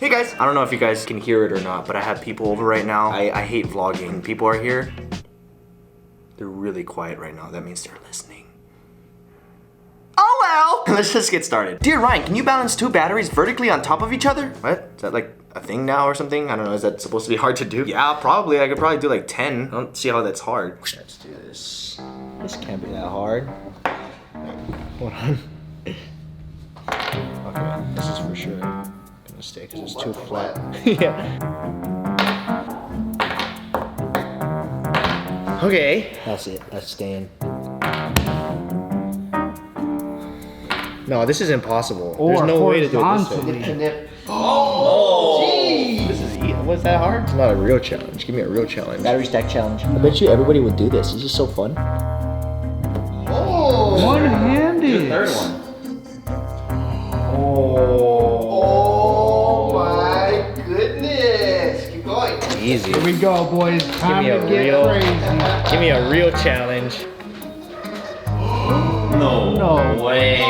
Hey guys, I don't know if you guys can hear it or not, but I have people over right now. I hate vlogging. People are here. They're really quiet right now. That means they're listening. Oh well! Let's just get started. Dear Ryan, can you balance 2 batteries vertically on top of each other? What? Is that like a thing now or something? I don't know. Is that supposed to be hard to do? Yeah, probably. I could probably do like 10. I don't see how that's hard. Let's do this. This can't be that hard. Hold on. Okay, this is for sure gonna stay because it's too flat. Yeah. Okay. That's it. That's staying. No, this is impossible. There's no way to do it this way. Oh! Jeez! This is easy. Was that hard? It's not a real challenge. Give me a real challenge. Battery stack challenge. I bet you everybody would do this. This is so fun. Oh! One-handed. The third one. Oh my goodness! Keep going. Easy. Here we go, boys. Time to get crazy. Give me a real challenge. No way.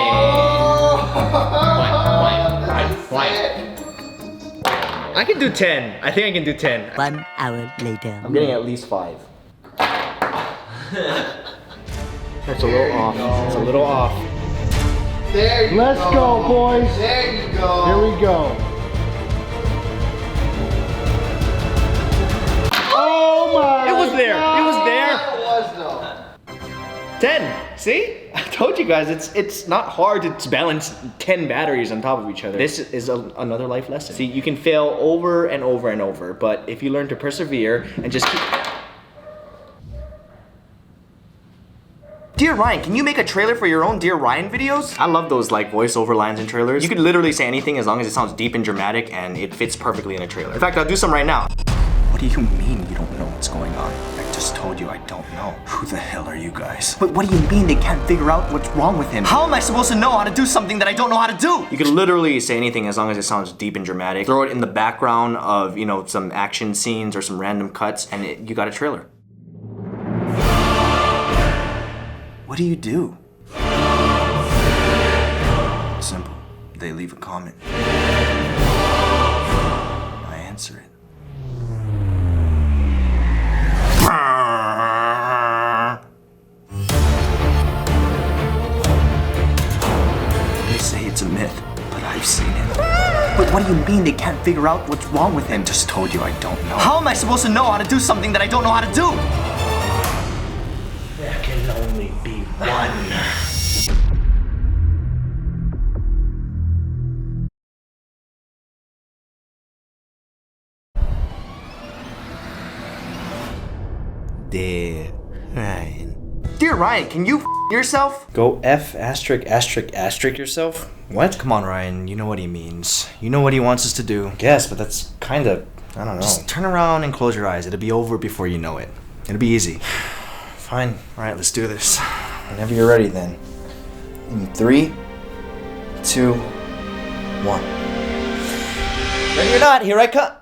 I can do 10. I think I can do 10. 1 hour later. I'm getting at least 5. That's a little off. It's a little off. There you Let's go, boys. There you go. Here we go. Oh my! It was there. It was there. That was though. 10. See? I told you guys, it's not hard to balance 10 batteries on top of each other. This is another life lesson. See, you can fail over and over and over, but if you learn to persevere and just keep... Dear Ryan, can you make a trailer for your own Dear Ryan videos? I love those like voiceover lines in trailers. You could literally say anything as long as it sounds deep and dramatic and it fits perfectly in a trailer. In fact, I'll do some right now. What do you mean you don't know what's going on? I just told you I don't know. Who the hell are you guys? But what do you mean they can't figure out what's wrong with him? How am I supposed to know how to do something that I don't know how to do? You could literally say anything as long as it sounds deep and dramatic. Throw it in the background of, you know, some action scenes or some random cuts and you got a trailer. What do you do? Simple. They leave a comment. I answer it. They say it's a myth, but I've seen it. But what do you mean they can't figure out what's wrong with him? I just told you I don't know. How am I supposed to know how to do something that I don't know how to do? There can only be one. Dear Ryan. Dear Ryan, can you yourself? Go F asterisk asterisk asterisk yourself? What? Come on, Ryan. You know what he means. You know what he wants us to do. Yes, but that's kind of, I don't know. Just turn around and close your eyes. It'll be over before you know it. It'll be easy. Fine. All right, let's do this. Whenever you're ready, then. In 3, 2, 1. Ready or not, here I come.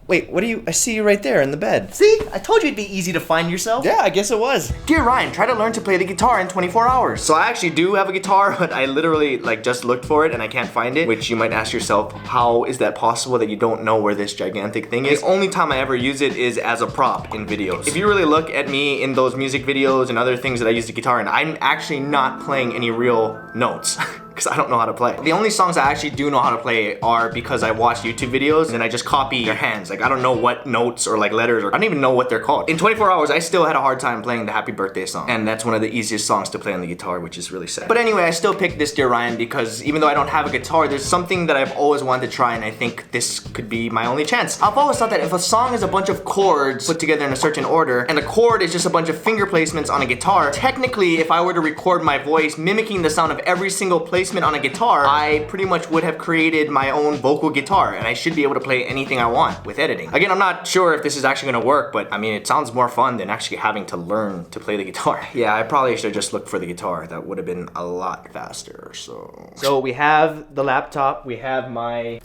Wait, what do you? I see you right there in the bed. See? I told you it'd be easy to find yourself. Yeah, I guess it was. Dear Ryan, try to learn to play the guitar in 24 hours. So I actually do have a guitar, but I literally like just looked for it and I can't find it, which you might ask yourself, how is that possible that you don't know where this gigantic thing is? The only time I ever use it is as a prop in videos. If you really look at me in those music videos and other things that I use the guitar in, I'm actually not playing any real notes. Because I don't know how to play. The only songs I actually do know how to play are because I watch YouTube videos and I just copy their hands. Like I don't know what notes or like letters or I don't even know what they're called. In 24 hours, I still had a hard time playing the Happy Birthday song. And that's one of the easiest songs to play on the guitar, which is really sad. But anyway, I still picked this Dear Ryan because even though I don't have a guitar, there's something that I've always wanted to try and I think this could be my only chance. I've always thought that if a song is a bunch of chords put together in a certain order and a chord is just a bunch of finger placements on a guitar, technically if I were to record my voice mimicking the sound of every single placement on a guitar, I pretty much would have created my own vocal guitar and I should be able to play anything I want with editing. Again, I'm not sure if this is actually gonna work, but I mean, it sounds more fun than actually having to learn to play the guitar. Yeah, I probably should have just looked for the guitar. That would have been a lot faster, So we have the laptop, we have my,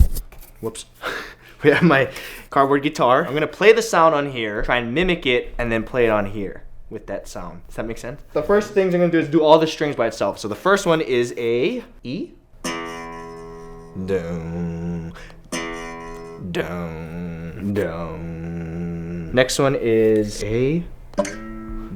whoops. We have my cardboard guitar. I'm gonna play the sound on here, try and mimic it, and then play it on here with that sound. Does that make sense? The first things I'm gonna do is do all the strings by itself. So the first one is a E. Dun, Down, down. Next one is A.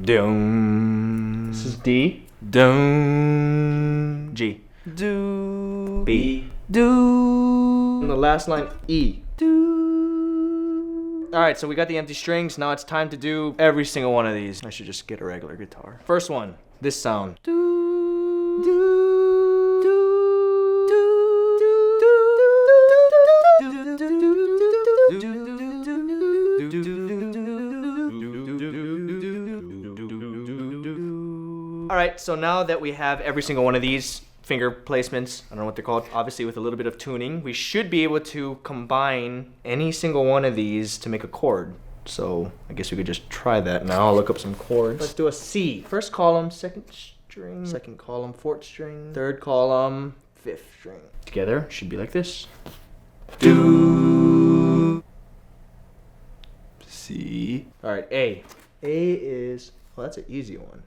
Down. This is D. Down. G. Do. B. Do. And the last line, E. Do. Alright, so we got the empty strings. Now it's time to do every single one of these. I should just get a regular guitar. First one, this sound. Do. Do. Alright, so now that we have every single one of these finger placements, I don't know what they're called, obviously with a little bit of tuning, we should be able to combine any single one of these to make a chord. So I guess we could just try that now. I'll look up some chords. Let's do a C. First column, second string, second column, fourth string, third column, fifth string. Together, should be like this. Do. C. Alright, A. A is, well, that's an easy one.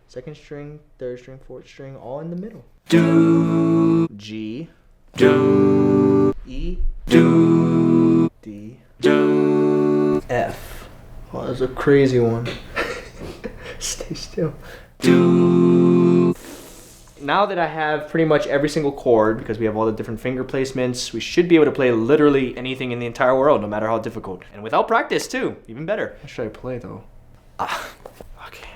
Second string, third string, fourth string, all in the middle. Do. G. Do. E. Do. D. Do. F. Oh, that's a crazy one. Stay still. Do. Now that I have pretty much every single chord, because we have all the different finger placements, we should be able to play literally anything in the entire world, no matter how difficult. And without practice, too. Even better. What should I play, though? Okay.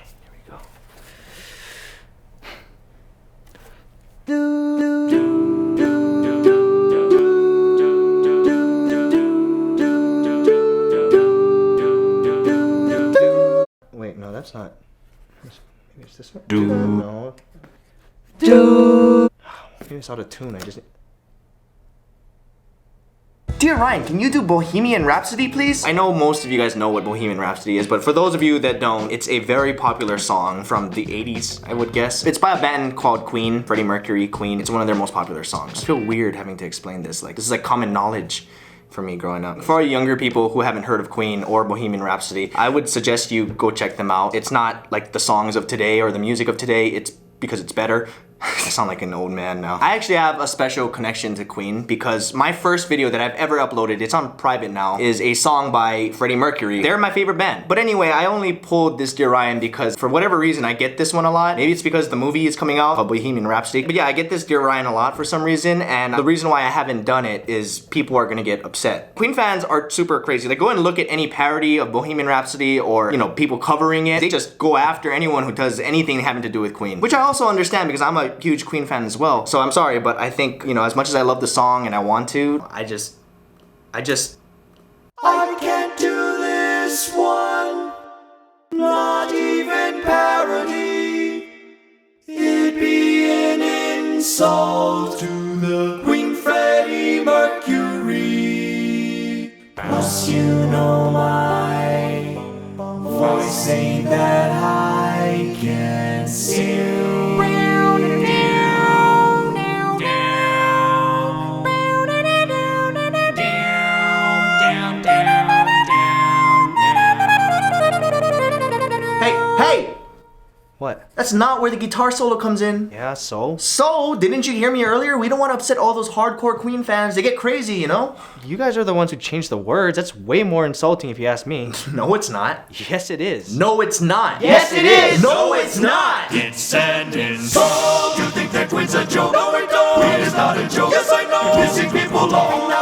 Wait, no, that's not. Maybe it's this one. No. Maybe it's out of tune. I just. Dear Ryan, can you do Bohemian Rhapsody, please? I know most of you guys know what Bohemian Rhapsody is, but for those of you that don't, it's a very popular song from the 80s, I would guess. It's by a band called Queen, Freddie Mercury, Queen. It's one of their most popular songs. I feel weird having to explain this. Like, this is like common knowledge for me growing up. For younger people who haven't heard of Queen or Bohemian Rhapsody, I would suggest you go check them out. It's not like the songs of today or the music of today, it's because it's better. I sound like an old man now. I actually have a special connection to Queen because my first video that I've ever uploaded, it's on private now, is a song by Freddie Mercury. They're my favorite band. But anyway, I only pulled this Dear Ryan because for whatever reason I get this one a lot. Maybe it's because the movie is coming out of Bohemian Rhapsody. But yeah, I get this Dear Ryan a lot for some reason, and the reason why I haven't done it is people are gonna get upset. Queen fans are super crazy. Like, go and look at any parody of Bohemian Rhapsody or, you know, people covering it. They just go after anyone who does anything having to do with Queen, which I also understand because I'm a huge Queen fan as well. So I'm sorry, but I think, you know, as much as I love the song and I want to, I can't do this one, not even parody. It'd be an insult to the Queen Freddie Mercury. Plus you know my voice ain't that high, can't sing. Hey! What? That's not where the guitar solo comes in. Yeah, so? So, didn't you hear me earlier? We don't want to upset all those hardcore Queen fans. They get crazy, you know? You guys are the ones who changed the words. That's way more insulting if you ask me. No, it's not. Yes, it is. No, it's not. Yes, it is. No, it's not. It's an insult. You think that Queen's a joke? No, we don't. Queen is not a joke. Yes, I know. You're pissing people off.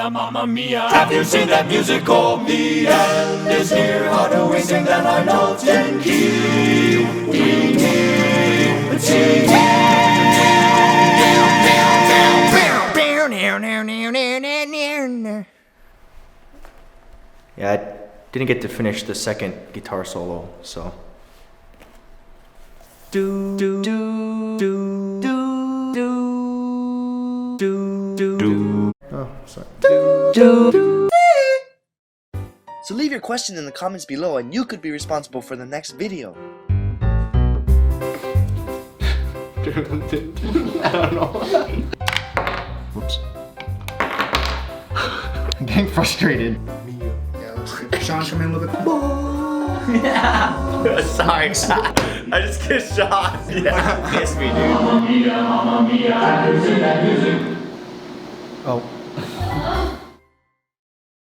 Mamma mia, have you seen that musical? The end is here. How do we sing that high notes in key? Yeah, I didn't get to finish the second guitar solo, so. Do do do do do do do do. Oh, sorry. So leave your question in the comments below and you could be responsible for the next video. I don't know. Whoops. I'm getting frustrated. Yeah, let's see. Sean, come in a little bit. Sorry. I just get shot. Yeah. Kiss me, dude. Mamma mia, have you seen that music? Oh.